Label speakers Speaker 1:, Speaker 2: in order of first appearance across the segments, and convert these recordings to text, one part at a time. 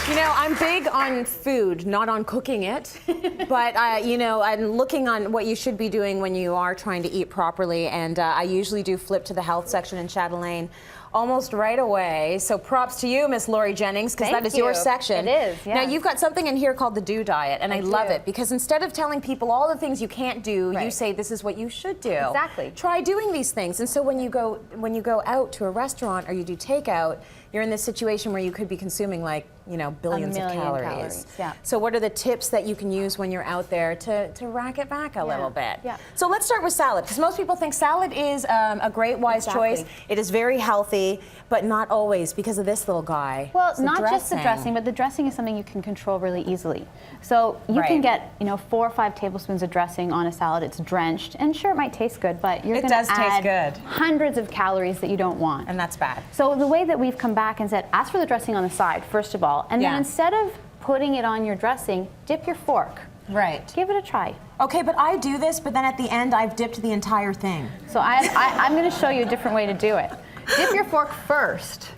Speaker 1: You know, I'm big on food, not on cooking it. But, you know, I'm looking on what you should be doing when you are trying to eat properly. And I usually do flip to the health section in Chatelaine almost right away. So props to you, Miss Laurie Jennings, because that is your section.
Speaker 2: It is, yeah.
Speaker 1: Now, you've got something in here called the Do Diet, and I love it, because instead of telling people all the things you can't do, you say this is what you should do.
Speaker 2: Exactly.
Speaker 1: Try doing these things. And so when you go out to a restaurant or you do takeout, you're in this situation where you could be consuming, like, you know, billions of calories.
Speaker 2: Yeah.
Speaker 1: So what are the tips that you can use when you're out there to rack it back a little bit?
Speaker 2: Yeah.
Speaker 1: So let's start with salad, because most people think salad is a great, wise choice. It is very healthy, but not always, because of this little guy.
Speaker 2: Well, not just the dressing, but the dressing is something you can control really easily. So you can get, you know, 4 or 5 tablespoons of dressing on a salad. It's drenched, and sure, it might taste good, but you're going to add hundreds of calories that you don't want.
Speaker 1: And that's bad.
Speaker 2: So the way that we've come back and said, ask for the dressing on the side, first of all, and then instead of putting it on your dressing, dip your fork.
Speaker 1: Right.
Speaker 2: Give it a try.
Speaker 1: Okay, but I do this, but then at the end, I've dipped the entire thing.
Speaker 2: So I'm going to show you a different way to do it. Dip your fork first.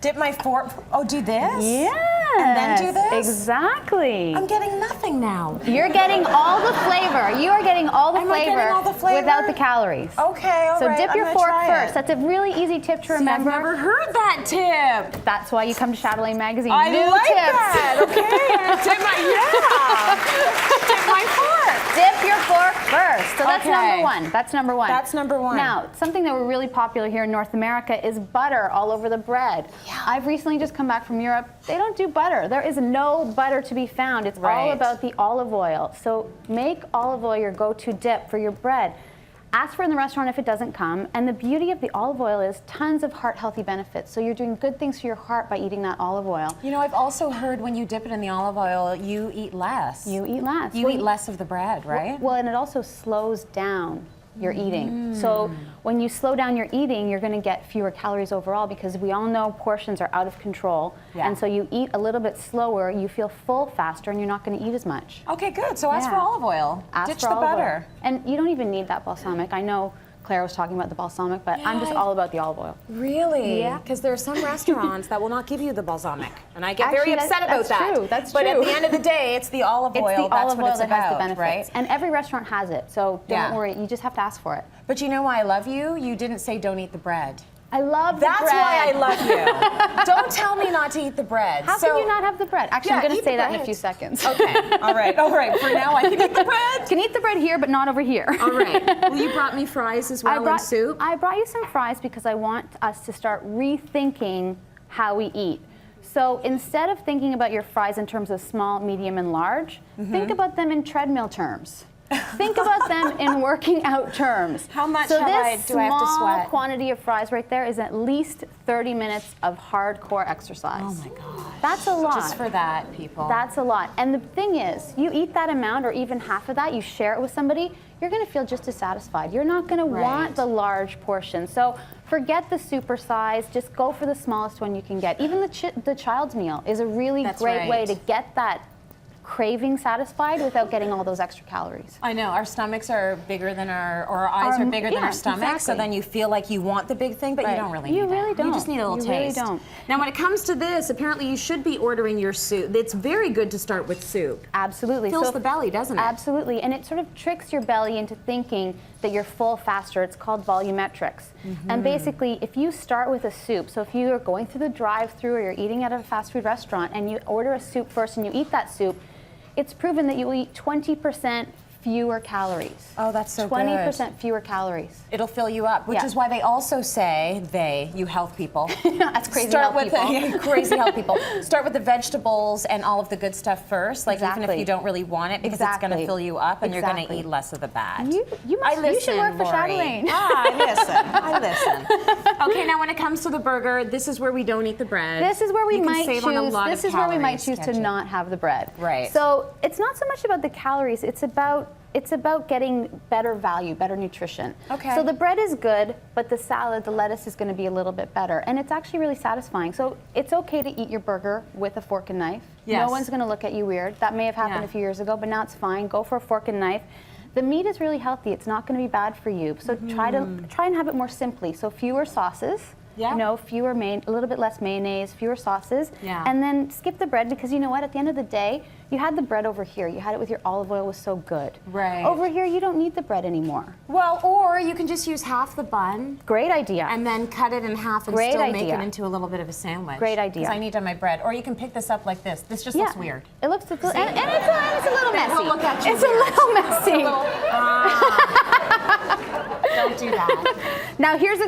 Speaker 1: Dip my fork. Oh, do this?
Speaker 2: Yes.
Speaker 1: And then do this?
Speaker 2: Exactly.
Speaker 1: I'm getting nothing now.
Speaker 2: You're getting all the flavor. You are getting all the flavor without the calories.
Speaker 1: Okay, all right.
Speaker 2: So dip your fork first. That's a really easy tip to remember.
Speaker 1: I've never heard that tip.
Speaker 2: That's why you come to Chatelaine magazine.
Speaker 1: I
Speaker 2: New
Speaker 1: like
Speaker 2: tips.
Speaker 1: that. Okay. Dip my fork.
Speaker 2: Dip your fork first. So that's number one. That's number one.
Speaker 1: That's number one.
Speaker 2: Now, something that we're really popular here in North America is butter all over the bread. Yeah. I've recently just come back from Europe. They don't do butter. There is no butter to be found. It's all about the olive oil. So make olive oil your go-to dip for your bread. Ask for it in the restaurant if it doesn't come. And the beauty of the olive oil is tons of heart-healthy benefits. So you're doing good things for your heart by eating that olive oil.
Speaker 1: You know, I've also heard when you dip it in the olive oil, you eat less.
Speaker 2: You eat less.
Speaker 1: You eat less of the bread, right?
Speaker 2: Well, and it also slows down your eating. So when you slow down your eating, you're going to get fewer calories overall, because we all know portions are out of control. And so you eat a little bit slower, you feel full faster, and you're not going to eat as much.
Speaker 1: Okay, good. So ask for olive oil. Ditch the butter.
Speaker 2: And you don't even need that balsamic. I know Claire was talking about the balsamic, but I'm just all about the olive oil.
Speaker 1: Really?
Speaker 2: Yeah.
Speaker 1: Because there are some restaurants that will not give you the balsamic, and I get very upset about that.
Speaker 2: True. That's
Speaker 1: but
Speaker 2: true.
Speaker 1: At the end of the day, it's the olive oil.
Speaker 2: It's the olive oil that has the benefits,
Speaker 1: right?
Speaker 2: And every restaurant has it. So don't worry. You just have to ask for it.
Speaker 1: But you know why I love you? You didn't say don't eat the bread.
Speaker 2: I love the bread.
Speaker 1: That's why I love you. Don't tell me not to eat the bread.
Speaker 2: How can you not have the bread? Actually, I'm going to say that in a few seconds.
Speaker 1: Okay. All right. All right. For now, I can eat the bread.
Speaker 2: You can eat the bread here, but not over here.
Speaker 1: All right. Well, you brought me fries as well and soup.
Speaker 2: I brought you some fries because I want us to start rethinking how we eat. So instead of thinking about your fries in terms of small, medium, and large, think about them in treadmill terms. Think about them in working out terms.
Speaker 1: How much
Speaker 2: do I
Speaker 1: have to sweat?
Speaker 2: This small quantity of fries right there is at least 30 minutes of hardcore exercise.
Speaker 1: Oh my gosh.
Speaker 2: That's a lot.
Speaker 1: Just for that, people.
Speaker 2: That's a lot. And the thing is, you eat that amount or even half of that, you share it with somebody, you're going to feel just as satisfied. You're not going to want the large portion. So forget the super size. Just go for the smallest one you can get. Even the child's meal is a really great way to get that craving satisfied without getting all those extra calories.
Speaker 1: I know, our stomachs are bigger than or our eyes are bigger than our stomachs, so then you feel like you want the big thing, but you don't really need it.
Speaker 2: You really don't.
Speaker 1: You just need a little taste.
Speaker 2: You really don't.
Speaker 1: Now, when it comes to this, apparently you should be ordering your soup. It's very good to start with soup.
Speaker 2: Absolutely.
Speaker 1: Fills the belly, doesn't it?
Speaker 2: Absolutely, and it sort of tricks your belly into thinking that you're full faster. It's called volumetrics. And basically, if you start with a soup, so if you are going through the drive-thru or you're eating at a fast food restaurant and you order a soup first and you eat that soup, it's proven that you will eat 20% fewer calories.
Speaker 1: Oh, that's so
Speaker 2: 20% fewer calories.
Speaker 1: It'll fill you up, which is why they also say, you health people.
Speaker 2: That's crazy health people.
Speaker 1: Crazy health people. Start with the vegetables and all of the good stuff first, like even if you don't really want it, because it's going to fill you up and you're going to eat less of the bad.
Speaker 2: You should work for Chatelaine.
Speaker 1: I listen. Okay, now when it comes to the burger, this is where we don't eat the bread.
Speaker 2: This is where we might choose
Speaker 1: to
Speaker 2: not have the bread.
Speaker 1: Right.
Speaker 2: So it's not so much about the calories, it's about getting better value, better nutrition.
Speaker 1: Okay.
Speaker 2: So the bread is good, but the salad, the lettuce is going to be a little bit better. And it's actually really satisfying. So it's okay to eat your burger with a fork and knife.
Speaker 1: Yes.
Speaker 2: No one's going to look at you weird. That may have happened a few years ago, but now it's fine. Go for a fork and knife. The meat is really healthy. It's not going to be bad for you. So try and have it more simply. So fewer sauces.
Speaker 1: Yeah.
Speaker 2: You know, a little bit less mayonnaise, fewer sauces.
Speaker 1: Yeah.
Speaker 2: And then skip the bread because you know what? At the end of the day, you had the bread over here. You had it with your olive oil, was so good.
Speaker 1: Right.
Speaker 2: Over here, you don't need the bread anymore.
Speaker 1: Well, or you can just use half the bun.
Speaker 2: Great idea.
Speaker 1: And then cut it in half and
Speaker 2: Great
Speaker 1: still make
Speaker 2: idea.
Speaker 1: it into a little bit of a sandwich.
Speaker 2: Great idea.
Speaker 1: Because I need on my bread. Or you can pick this up like this. This just looks weird.
Speaker 2: It looks, and it's a little messy.
Speaker 1: We'll look at you
Speaker 2: It's a little messy.
Speaker 1: Don't do that.
Speaker 2: Now here's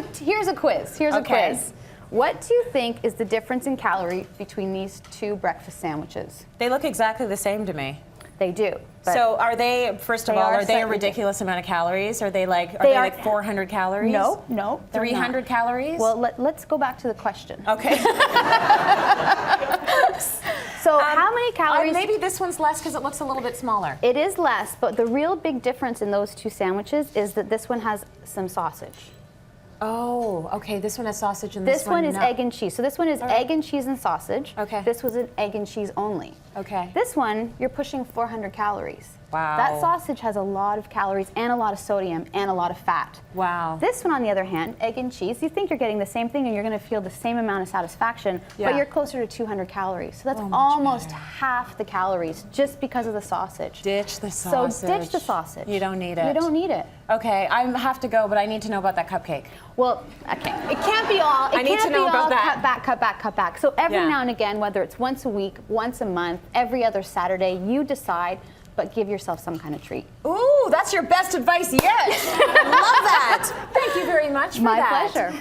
Speaker 2: a quiz. Here's a
Speaker 1: Okay.
Speaker 2: quiz. What do you think is the difference in calorie between these two breakfast sandwiches?
Speaker 1: They look exactly the same to me.
Speaker 2: They do. But
Speaker 1: So are they, first of
Speaker 2: They
Speaker 1: all,
Speaker 2: are
Speaker 1: are they a
Speaker 2: slightly
Speaker 1: ridiculous amount of calories? Are they like,
Speaker 2: They are-
Speaker 1: 400 calories?
Speaker 2: no, they're
Speaker 1: 300
Speaker 2: not.
Speaker 1: calories?
Speaker 2: Well, let's go back to the question.
Speaker 1: Okay.
Speaker 2: So how many calories?
Speaker 1: Maybe this one's less because it looks a little bit smaller.
Speaker 2: It is less, but the real big difference in those two sandwiches is that this one has some sausage.
Speaker 1: Oh, okay. This one has sausage and this
Speaker 2: This one is
Speaker 1: no.
Speaker 2: egg and cheese. So this one is egg and cheese and sausage.
Speaker 1: Okay.
Speaker 2: This was an egg and cheese only.
Speaker 1: Okay.
Speaker 2: This one, you're pushing 400 calories.
Speaker 1: Wow.
Speaker 2: That sausage has a lot of calories and a lot of sodium and a lot of fat.
Speaker 1: Wow.
Speaker 2: This one, on the other hand, egg and cheese, you think you're getting the same thing and you're going to feel the same amount of satisfaction,
Speaker 1: Yeah.
Speaker 2: but you're closer to 200 calories. So that's
Speaker 1: much
Speaker 2: almost
Speaker 1: better.
Speaker 2: half the calories just because of the sausage.
Speaker 1: Ditch the
Speaker 2: So
Speaker 1: sausage.
Speaker 2: ditch the sausage.
Speaker 1: You don't need it.
Speaker 2: You don't need it.
Speaker 1: Okay, I have to go, but I need to know about that cupcake.
Speaker 2: Well, okay. It can't be all. It
Speaker 1: I need
Speaker 2: can't
Speaker 1: to know
Speaker 2: be
Speaker 1: about
Speaker 2: all
Speaker 1: that.
Speaker 2: cut back, cut back, cut back. So every
Speaker 1: Yeah.
Speaker 2: now and again, whether it's once a week, once a month, every other Saturday, you decide, but give yourself some kind of treat.
Speaker 1: Ooh, that's your best advice yet. I love that. Thank you very much for
Speaker 2: My
Speaker 1: that.
Speaker 2: pleasure.